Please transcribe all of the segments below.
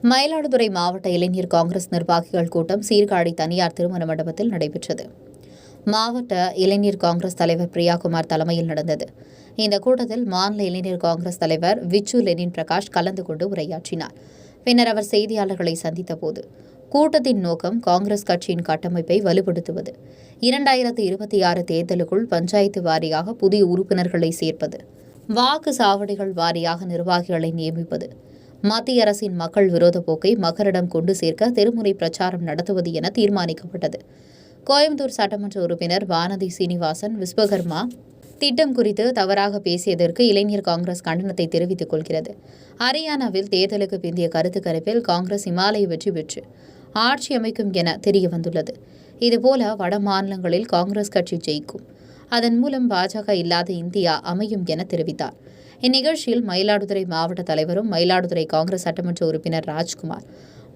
மயிலாடுதுறை மாவட்ட இளைஞர் காங்கிரஸ் நிர்வாகிகள் கூட்டம் சீர்காழி தனியார் திருமண மண்டபத்தில் நடைபெற்றது. மாவட்ட இளைஞர் காங்கிரஸ் தலைவர் பிரியாகுமார் தலைமையில் நடந்தது. இந்த கூட்டத்தில் மாநில இளைஞர் காங்கிரஸ் தலைவர் விச்சு லெனின் பிரகாஷ் கலந்து கொண்டு உரையாற்றினார். பின்னர் அவர் செய்தியாளர்களை சந்தித்தபோது, கூட்டத்தின் நோக்கம் காங்கிரஸ் கட்சியின் கட்டமைப்பை வலுப்படுத்துவது, 2026 தேர்தலுக்குள் பஞ்சாயத்து வாரியாக புதிய உறுப்பினர்களை சேர்ப்பது, வாக்கு சாவடிகள் வாரியாக நிர்வாகிகளை நியமிப்பது, மத்திய அரசின் மக்கள் விரோத போக்கை மக்களிடம் கொண்டு சேர்க்க திருமுறை பிரச்சாரம் நடத்துவது என தீர்மானிக்கப்பட்டது. கோயம்புத்தூர் சட்டமன்ற உறுப்பினர் வானதி சீனிவாசன் விஸ்வகர்மா திட்டம் குறித்து தவறாக பேசியதற்கு இளைஞர் காங்கிரஸ் கண்டனத்தை தெரிவித்துக் கொள்கிறது. ஹரியானாவில் தேர்தலுக்கு பிந்தைய கருத்து கணிப்பில் காங்கிரஸ் இமாலய வெற்றி பெற்று ஆட்சி அமைக்கும் என தெரிய வந்துள்ளது. இதுபோல வட மாநிலங்களில் காங்கிரஸ் கட்சி ஜெயிக்கும், அதன் மூலம் பாஜக இல்லாத இந்தியா அமையும் என தெரிவித்தார். இந்நிகழ்ச்சியில் மயிலாடுதுறை மாவட்ட தலைவரும் மயிலாடுதுறை காங்கிரஸ் சட்டமன்ற உறுப்பினர் ராஜ்குமார்,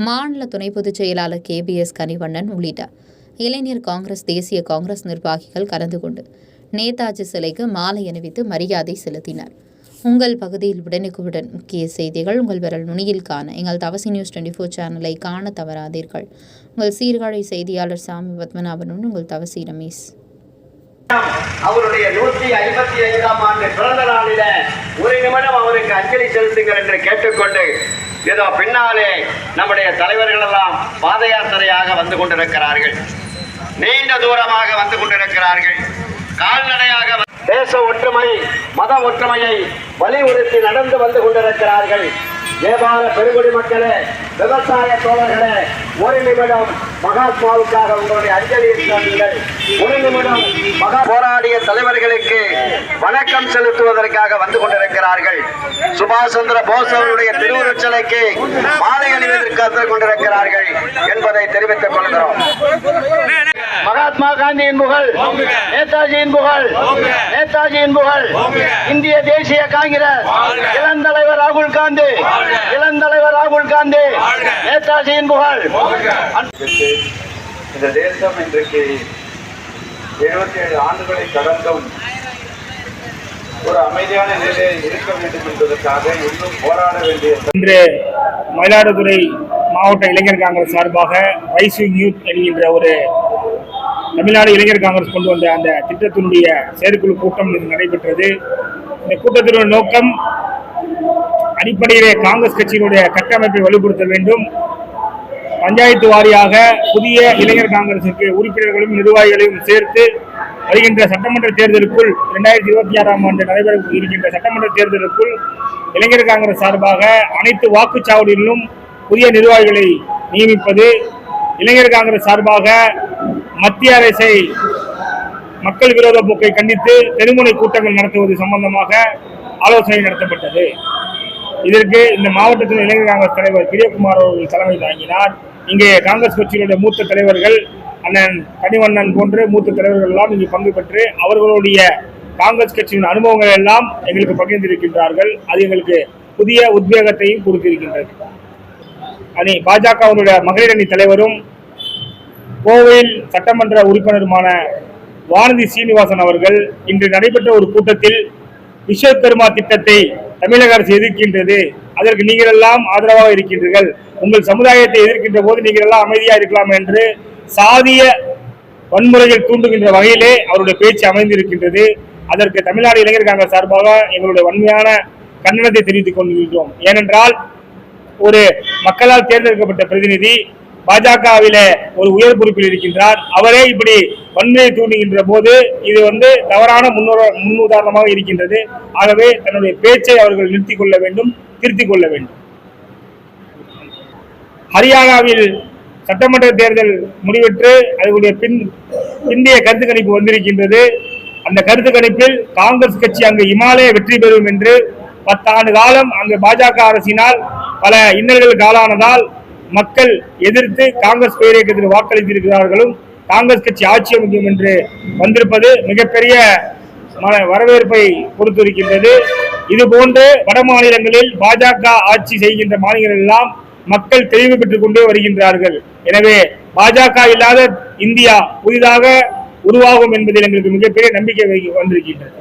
மாநில துணை பொதுச் செயலாளர் KBS கனிவண்ணன் உள்ளிட்ட இளைஞர் காங்கிரஸ் தேசிய காங்கிரஸ் நிர்வாகிகள் கலந்து கொண்டு நேதாஜி சிலைக்கு மாலை அணிவித்து மரியாதை செலுத்தினர். உங்கள் பகுதியில் உடனுக்குடன் முக்கிய செய்திகள் உங்கள் விரல் நுனியில் காண எங்கள் தவசி நியூஸ் 24 சேனலை காண தவறாதீர்கள். உங்கள் சீர்காழி செய்தியாளர் சாமி பத்மநாபனுடன் உங்கள் தவசி ரமேஷ். அவருடைய 155ஆம் ஆண்டு பிறந்த நாளில ஒரு நிமிடம் அவருக்கு அஞ்சலி செலுத்துங்கள் என்று கேட்டுக்கொண்டு, ஏதோ பின்னாலே நம்முடைய தலைவர்கள் எல்லாம் பாத யாத்திரையாக வந்து கொண்டிருக்கிறார்கள், நீண்ட தூரமாக வந்து கொண்டிருக்கிறார்கள், கால்நடையாக தேச ஒற்றுமை மத ஒற்றுமையை வலியுறுத்தி நடந்து வந்து கொண்டிருக்கிறார்கள். வியாபார பெருங்குடி மக்களே, விவசாய தோழர்களே, ஒரு நிமிடம் மகாத்மாவுக்காக உங்களுடைய அஞ்சலியை செலுத்துங்கள். ஒரு நிமிடம் போராடிய தலைவர்களுக்கு வணக்கம் செலுத்துவதற்காக வந்து கொண்டிருக்கிறார்கள். சுபாஷ் சந்திர போஸ் அவருடைய திருவுருவச் சிலைக்கு மாலை அணிவதற்கு வந்து கொண்டிருக்கிறார்கள் என்பதை தெரிவித்துக் கொள்கிறோம். மகாத்மா காந்தியின் புகழ், நேதாஜியின் புகழ், நேதாஜியின் புகழ். இந்திய தேசிய காங்கிரஸ் இளந்தலைவர் ராகுல் காந்தி, இளந்தலைவர் ராகுல் காந்தி, நேதாஜியின் புகழ். இந்த தேசம் இன்றைக்கு 77 ஆண்டுகளை கடந்தும் ஒரு அமைதியான நிலையை இருக்க வேண்டும் என்பதற்காக இன்னும் போராட வேண்டிய இன்று மயிலாடுதுறை மாவட்ட இளைஞர் காங்கிரஸ் சார்பாக ரைசிங் யூத் என்கின்ற ஒரு தமிழ்நாடு இளைஞர் காங்கிரஸ் கொண்டு வந்த அந்த திட்டத்தினுடைய செயற்குழு கூட்டம் நடைபெற்றது. இந்த கூட்டத்தினுடைய நோக்கம் அடிப்படையிலே காங்கிரஸ் கட்சியினுடைய கட்டமைப்பை வலுப்படுத்த வேண்டும், பஞ்சாயத்து வாரியாக புதிய இளைஞர் காங்கிரசுக்கு உறுப்பினர்களும் நிர்வாகிகளையும் சேர்த்து வருகின்ற சட்டமன்ற தேர்தலுக்குள் 2026ஆம் ஆண்டு நடைபெற இருக்கின்ற சட்டமன்ற தேர்தலுக்குள் இளைஞர் காங்கிரஸ் சார்பாக அனைத்து வாக்குச்சாவடிகளிலும் புதிய நிர்வாகிகளை நியமிப்பது, இளைஞர் காங்கிரஸ் சார்பாக மத்திய அரசை மக்கள் விரோத போக்கை கண்டித்து தெருமுனை கூட்டங்கள் நடத்துவது சம்பந்தமாக ஆலோசனை நடத்தப்பட்டது. இதற்கு இந்த மாவட்டத்தில் இளைஞர் காங்கிரஸ் தலைவர் பிரியகுமார் அவர்கள் தலைமை தாங்கினார். இங்கே காங்கிரஸ் கட்சியினுடைய மூத்த தலைவர்கள் அண்ணன் கனிவண்ணன் போன்ற மூத்த தலைவர்கள் எல்லாம் இங்கு பங்கு பெற்று அவர்களுடைய காங்கிரஸ் கட்சியின் அனுபவங்கள் எல்லாம் எங்களுக்கு பகிர்ந்திருக்கின்றார்கள். அது எங்களுக்கு புதிய உத்வேகத்தையும் கொடுத்திருக்கின்றது. அணி பாஜகவினுடைய மகளிர் அணி தலைவரும் கோவையில் சட்டமன்ற உறுப்பினருமான வானதி சீனிவாசன் அவர்கள் இன்று நடைபெற்ற ஒரு கூட்டத்தில் விஸ்வகர்மா திட்டத்தை தமிழக அரசு எதிர்க்கின்றது, அதற்கு நீங்கள் எல்லாம் ஆதரவாக இருக்கின்றீர்கள், உங்கள் சமுதாயத்தை எதிர்க்கின்ற போது நீங்கள் எல்லாம் அமைதியாக இருக்கலாம் என்று சாதிய வன்முறைகள் தூண்டுகின்ற வகையிலே அவருடைய பேச்சு அமைந்திருக்கின்றது. அதற்கு தமிழ்நாடு இளைஞர் காங்கிரஸ் சார்பாக எங்களுடைய வன்மையான கண்டனத்தை தெரிவித்துக் கொண்டிருக்கிறோம். ஏனென்றால் ஒரு மக்களால் தேர்ந்தெடுக்கப்பட்ட பிரதிநிதி பாஜகவில ஒரு உயர் பொறுப்பில் இருக்கின்றார். அவரே இப்படி வன்மையை தூண்டுகின்ற போது இது தவறான முன்னுதாரணமாக இருக்கின்றது. ஆகவே தன்னுடைய பேச்சை அவர்கள் நிறுத்திக் கொள்ள வேண்டும், திருத்திக் கொள்ள வேண்டும். ஹரியானாவில் சட்டமன்ற தேர்தல் முடிவெற்று அதனுடைய பிந்தைய கருத்து கணிப்பு வந்திருக்கின்றது. அந்த கருத்து கணிப்பில் காங்கிரஸ் கட்சி அங்கு இமாலய வெற்றி பெறும் என்று 10 ஆண்டு காலம் அங்கு பாஜக அரசினால் பல இன்னல்களுக்கு ஆளானதால் மக்கள் எதிர்த்து காங்கிரஸ் பேரியக்கத்தில் வாக்களித்திருக்கிறார்களும் காங்கிரஸ் கட்சி ஆட்சி அமைக்கும் என்று வந்திருப்பது மிகப்பெரிய வரவேற்பை கொடுத்திருக்கின்றது. இதுபோன்று வட மாநிலங்களில் பாஜக ஆட்சி செய்கின்ற மாநிலங்கள் எல்லாம் மக்கள் தெளிவு பெற்றுக் கொண்டே வருகின்றார்கள். எனவே பாஜக இல்லாத இந்தியா புதிதாக உருவாகும் என்பதில் எங்களுக்கு மிகப்பெரிய நம்பிக்கை வந்திருக்கின்றது.